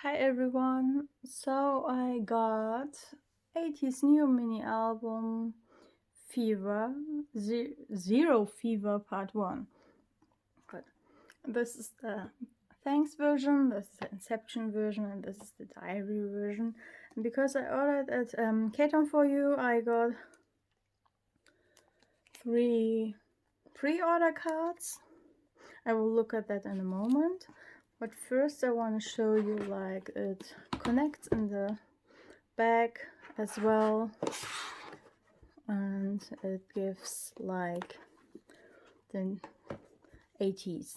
Hi everyone. So I got ATEEZ new mini album Fever Zero Fever Part 1. Good. This is the Thanks version, this is the Inception version, and this is the Diary version. And because I ordered at Katon for You, I got 3 pre-order cards. I will look at that in a moment. But first I want to show you like it connects in the back as well, and it gives like the ATEEZ.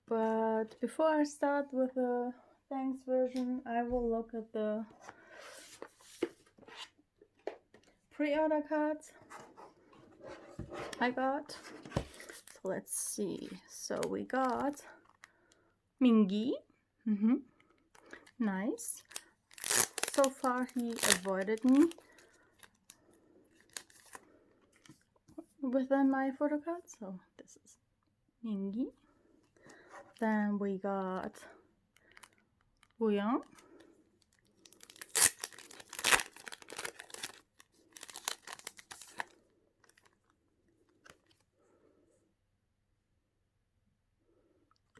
But before I start with the thanks version, I will look at the pre-order cards I got. So let's see. So we got Mingi. Nice. So far he avoided me within my photo card. So this is Mingi. Then we got Bouillon.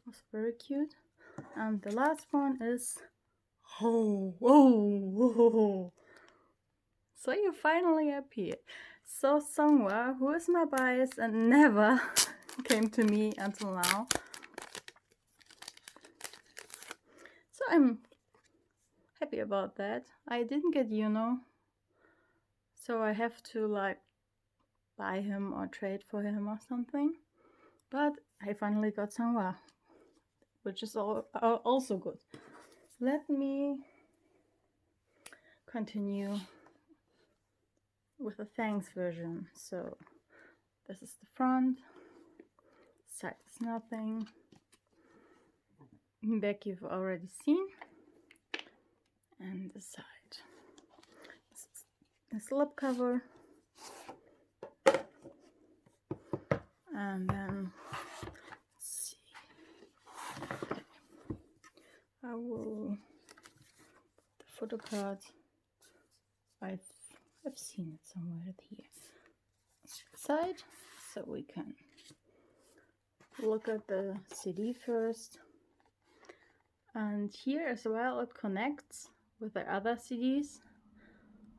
Was very cute. And the last one is whoa. So you finally appeared. So Songhwa, who is my bias and never came to me until now. So I'm happy about that. I didn't get Yuno, so I have to like buy him or trade for him or something. But I finally got Songhwa, which is also good. Let me continue with the thanks version. So this is the front, side is nothing, back you've already seen, and the side. This is a slip cover, and then let's see. Okay. I will put the photo card. I've seen it somewhere here. Side, so we can look at the CD first. And here as well it connects with the other CDs.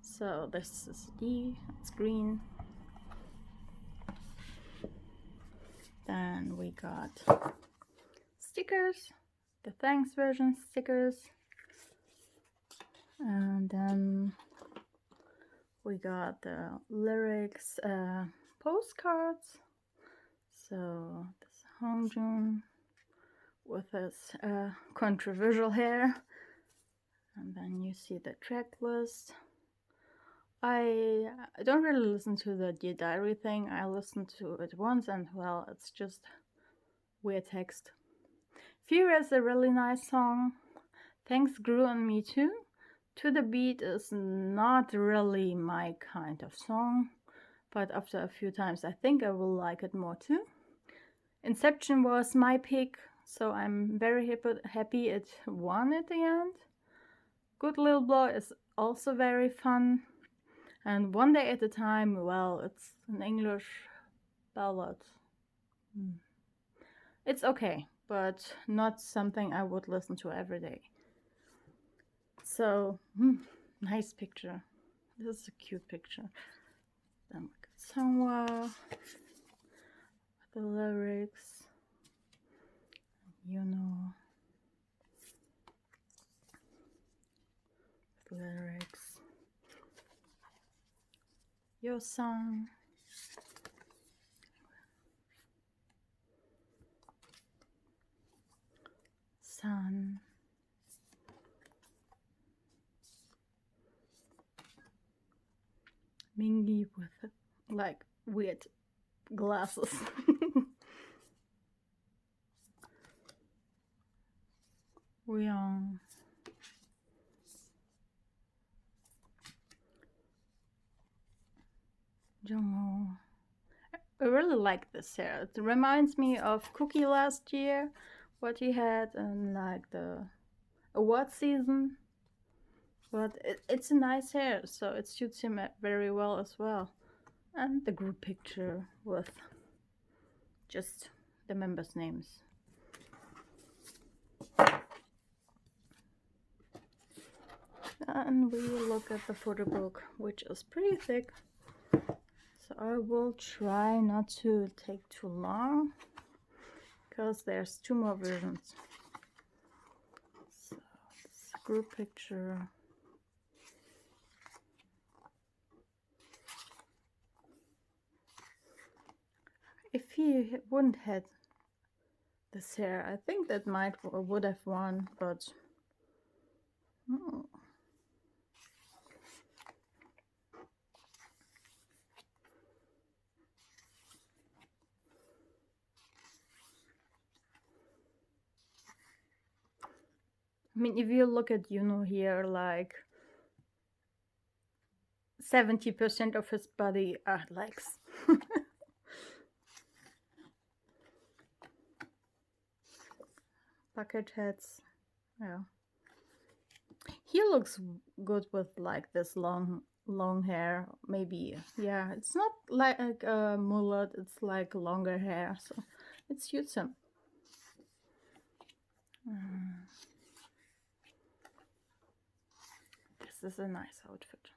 So this is a CD, it's green. Then we got stickers, the thanks version stickers. And then we got the lyrics postcards. So this Hongjun with his controversial hair, and then you see the track list. I don't really listen to the Dear Diary thing. I listened to it once and well, it's just weird text. Fear is a really nice song. Thanks grew on me too. To the Beat is not really my kind of song, but after a few times I think I will like it more too. Inception was my pick, so I'm very happy it won at the end. Good Little Boy is also very fun. And One Day at a Time, well, it's an English ballad. It's okay, but not something I would listen to every day. So, nice picture. This is a cute picture. Then we got Songhwa, the lyrics, the lyrics. Your song. Sun. Mingi with like weird glasses. Ryong. Jungho. I really like this hair. It reminds me of Cookie last year, what he had, and like award season, but it's a nice hair, so it suits him very well as well. And the group picture with just the members' names. And we look at the photo book, which is pretty thick, so I will try not to take too long because there's 2 more versions. So this group picture. If he wouldn't had this hair, I think that would have won, but I mean, if you look at here, like 70% of his body are legs. Bucket hats, yeah. He looks good with like this long hair, maybe. Yeah, it's not like a mullet, it's like longer hair, so it suits him. This is a nice outfit.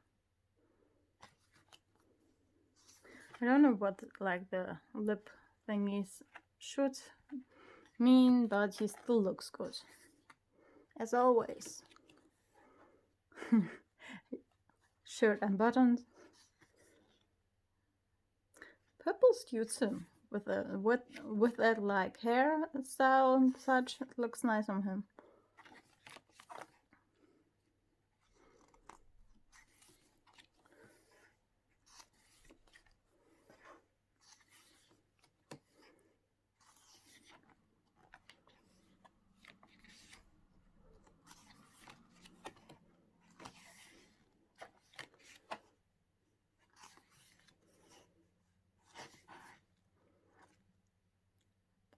I don't know what like the lip thingies should mean, but he still looks good, as always. Shirt unbuttoned. Purple suits him with that like hair style and such. It looks nice on him.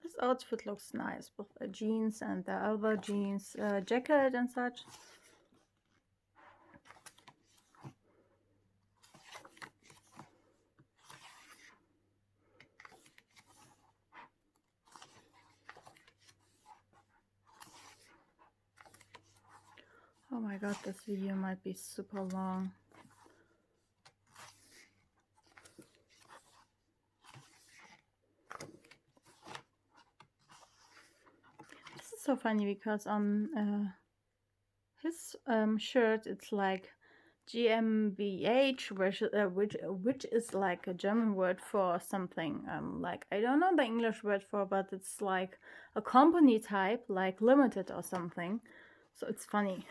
This outfit looks nice with the jeans and the other jeans jacket and such. Oh my god, this video might be super long. This is so funny because on his shirt it's like GmbH, which is like a German word for something. Like I don't know the English word for, but it's like a company type, like limited or something. So it's funny.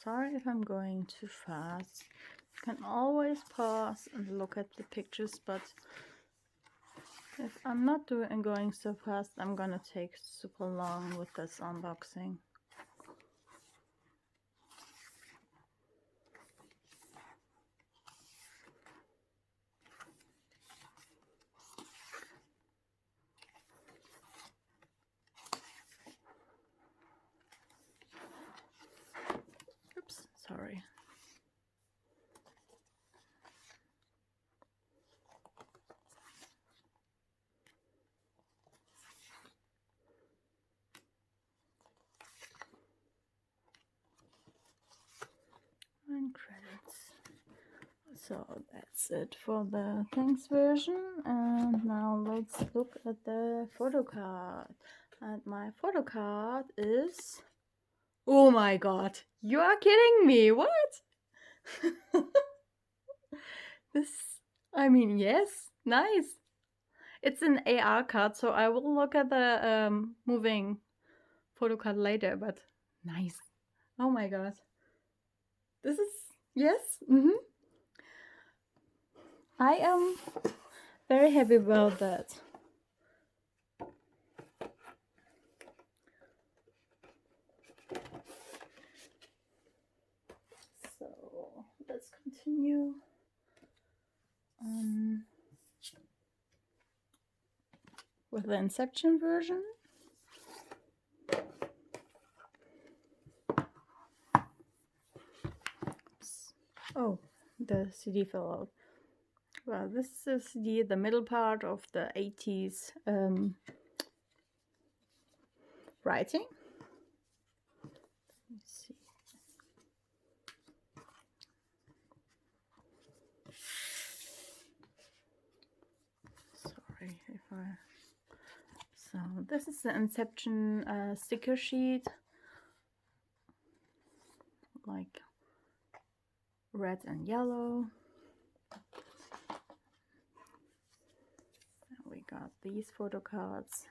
Sorry if I'm going too fast. You can always pause and look at the pictures, but if I'm not going so fast, I'm gonna take super long with this unboxing. Oops, sorry. And credits. So that's it for the thanks version, and now let's look at the photo card. And my photo card is, oh my god, you are kidding me, what? This, I mean, yes, nice. It's an AR card, so I will look at the moving photo card later, but nice. Oh my god. This is, yes, I am very happy about that. So let's continue with the Inception version. Oops. Oh, the CD fell out. Well, this is the middle part of the ATEEZ writing. Let's see. Sorry if I... So this is the Inception sticker sheet, like red and yellow. And we got these photo cards.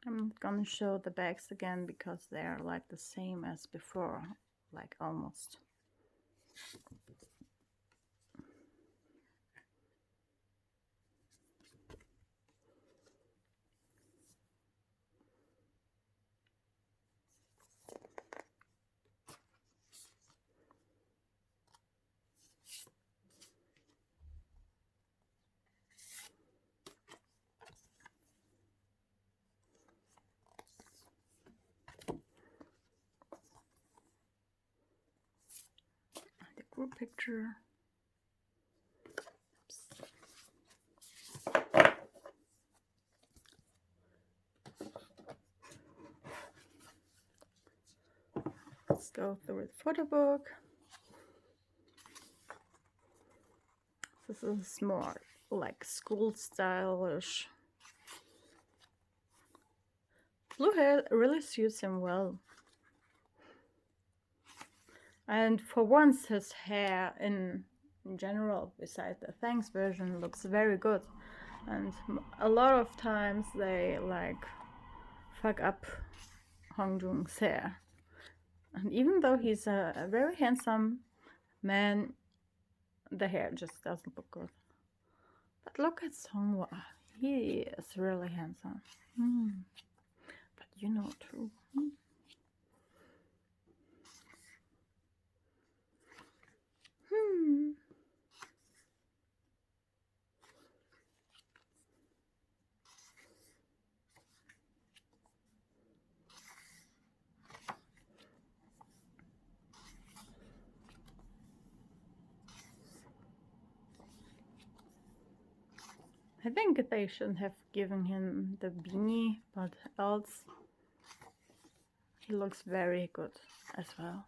I'm gonna show the backs again because they're like the same as before, like almost. The group picture. Oops. Let's go through the photo book. This is more like school stylish. Blue hair really suits him well. And for once his hair in general, besides the Thanks version, looks very good. And a lot of times they like fuck up Hongjoong's hair. And even though he's a very handsome man, the hair just doesn't look good. But look at Songhwa. He is really handsome. But you know too. I think they should have given him the beanie, but else he looks very good as well.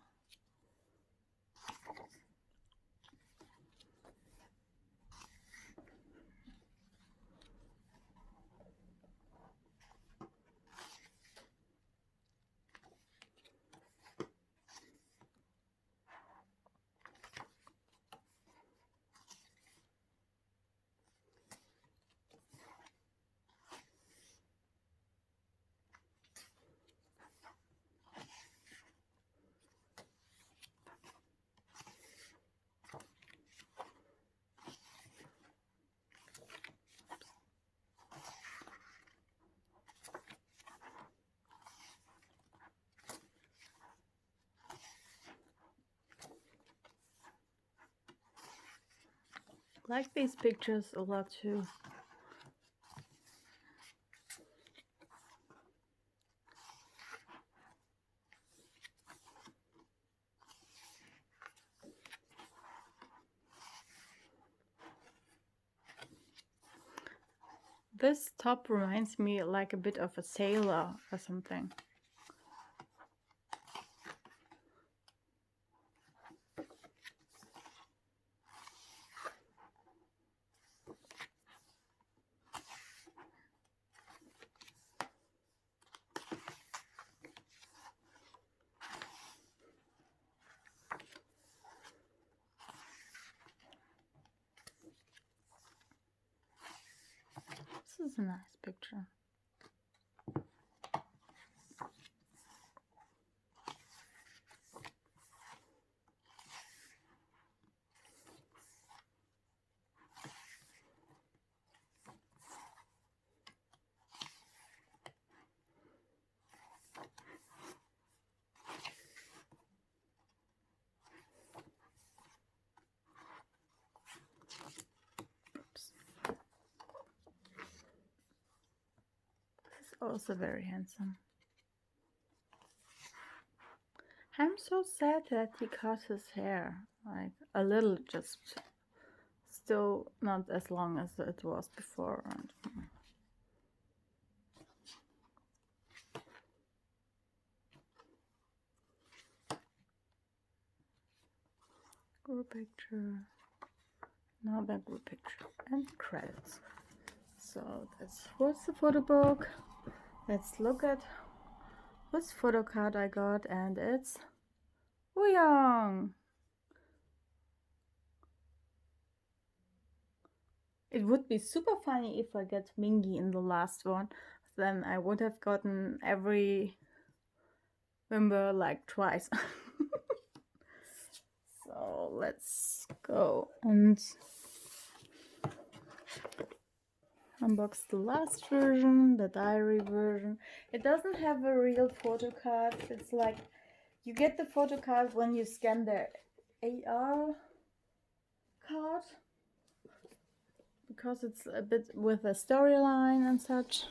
I like these pictures a lot too. This top reminds me like a bit of a sailor or something. This is a nice picture. also very handsome. I'm so sad that he cut his hair, like a little, just still not as long as it was before. And group picture, another group picture, and credits. So that's what's the photo book. Let's look at this photo card I got, and it's Wooyoung. It would be super funny if I get Mingy in the last one. Then I would have gotten every member like twice. So let's go and unbox the last version, the diary version. It doesn't have a real photo card. It's like you get the photo card when you scan the AR card, because it's a bit with a storyline and such.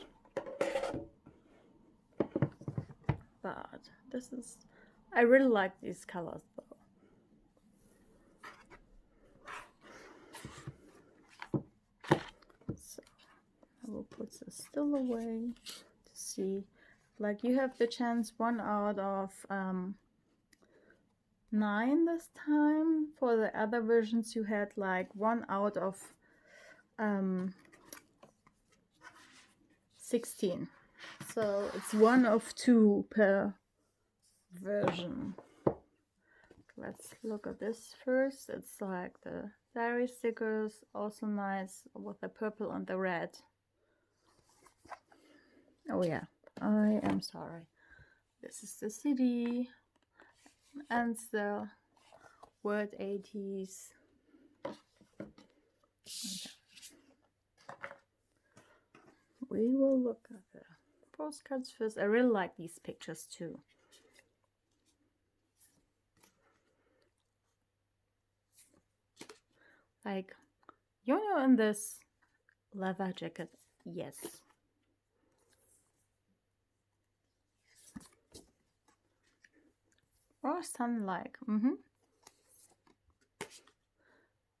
But this is, I really like these colors though. So I will put this still away to see. Like you have the chance 1 out of 9 this time. For the other versions you had like 1 out of 16. So it's 1 of 2 per version. Let's look at this first. It's like the diary stickers, also nice with the purple and the red. Oh yeah, I am sorry. This is the CD and the word ATEEZ. Okay. We will look at the postcards first. I really like these pictures too. Like, you know, in this leather jacket, yes. Or sun-like,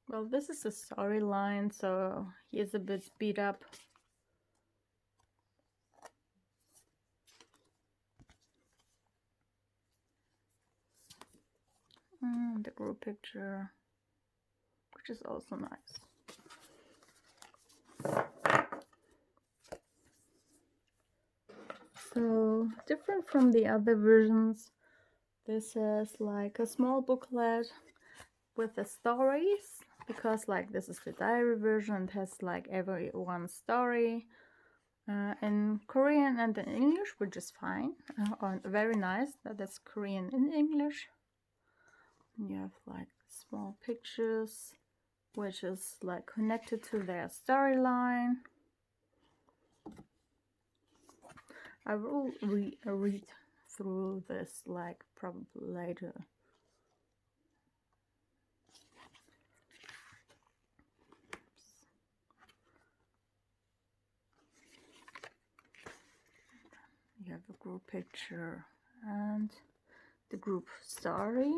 Well, this is a storyline, so he is a bit beat up. The group picture, which is also nice. So different from the other versions, this is like a small booklet with the stories, because like this is the diary version. It has like every one story in Korean and in English, which is fine. Very nice that it's Korean in English. You have like small pictures, which is like connected to their storyline. I will read through this like probably later. You have a group picture and the group story.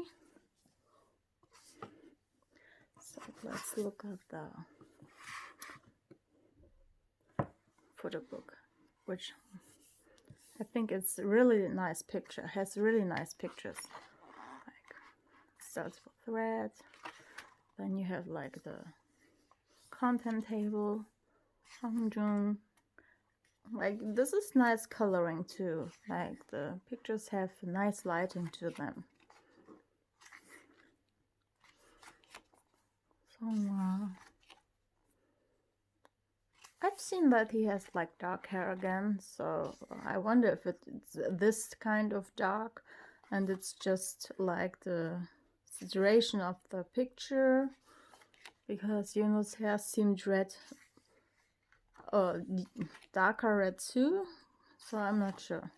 So let's look at the photo book, which I think it's a really nice picture. It has really nice pictures. Like starts with red, then you have like the content table, Hamjung. Like this is nice coloring too. Like the pictures have nice lighting to them. So I've seen that he has like dark hair again, so I wonder if it's this kind of dark and it's just like the saturation of the picture, because Yuno's hair seemed red, darker red too, so I'm not sure.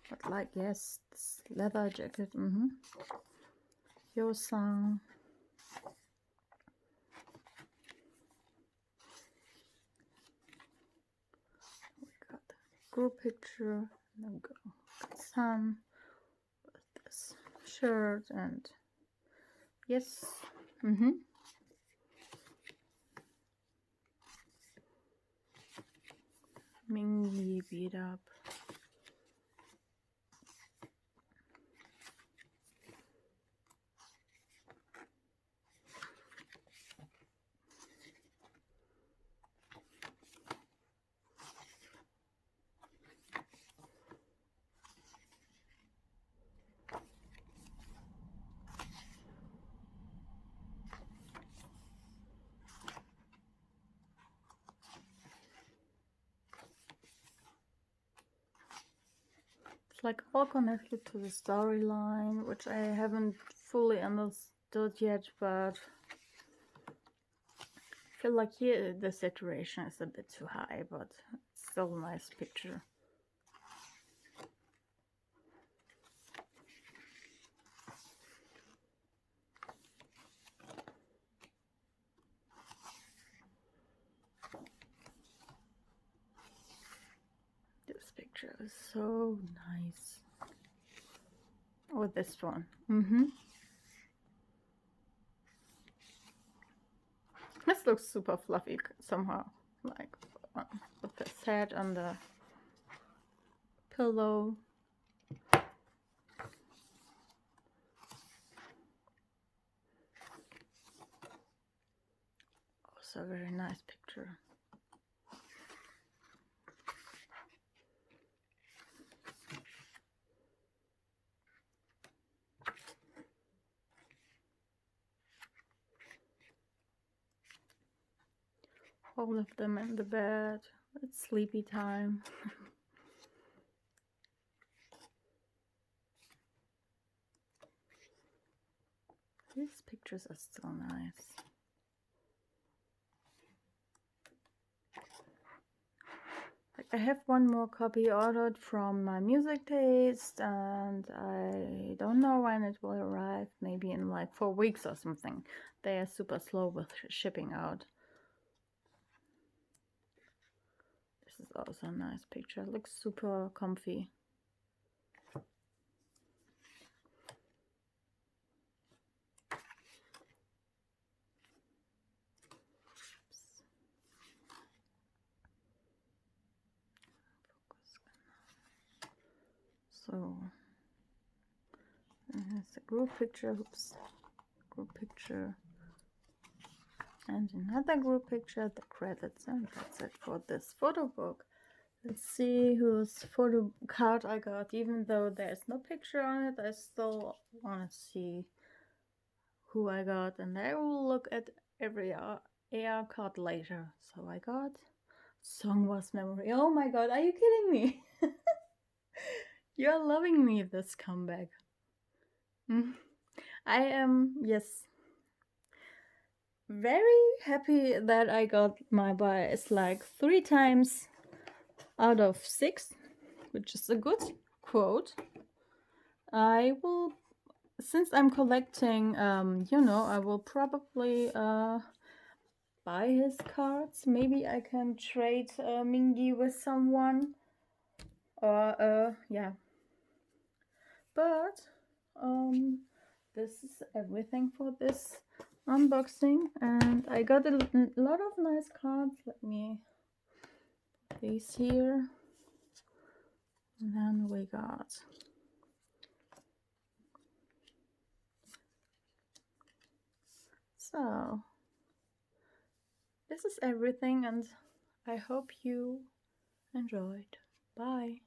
But like, yes, this leather jacket, Yo-sang. We got group picture. And then go sun with this shirt and yes. Mingy beat up. It's like all connected to the storyline, which I haven't fully understood yet, but I feel like here the saturation is a bit too high, but it's still a nice picture. This picture is so nice. Or this one. This looks super fluffy somehow, like with his head on the pillow. Also a very nice picture. All of them in the bed. It's sleepy time. These pictures are still nice. I have one more copy ordered from my music taste, and I don't know when it will arrive. Maybe in like 4 weeks or something. They are super slow with shipping out. This is also a nice picture. It looks super comfy. So here's a group picture, group picture, and another group picture, the credits, and that's it for this photo book. Let's see whose photo card I got. Even though there's no picture on it, I still want to see who I got, and I will look at every AR card later. So I got Song Was Memory. Oh my god, are you kidding me? You're loving me, this comeback. I am, yes, very happy that I got my bias like 3 times out of 6, which is a good quote. I will, since I'm collecting, you know, I will probably buy his cards. Maybe I can trade Mingy with someone, or yeah. But this is everything for this unboxing, and I got a lot of nice cards. Let me put these here, and then we got so this is everything, and I hope you enjoyed. Bye.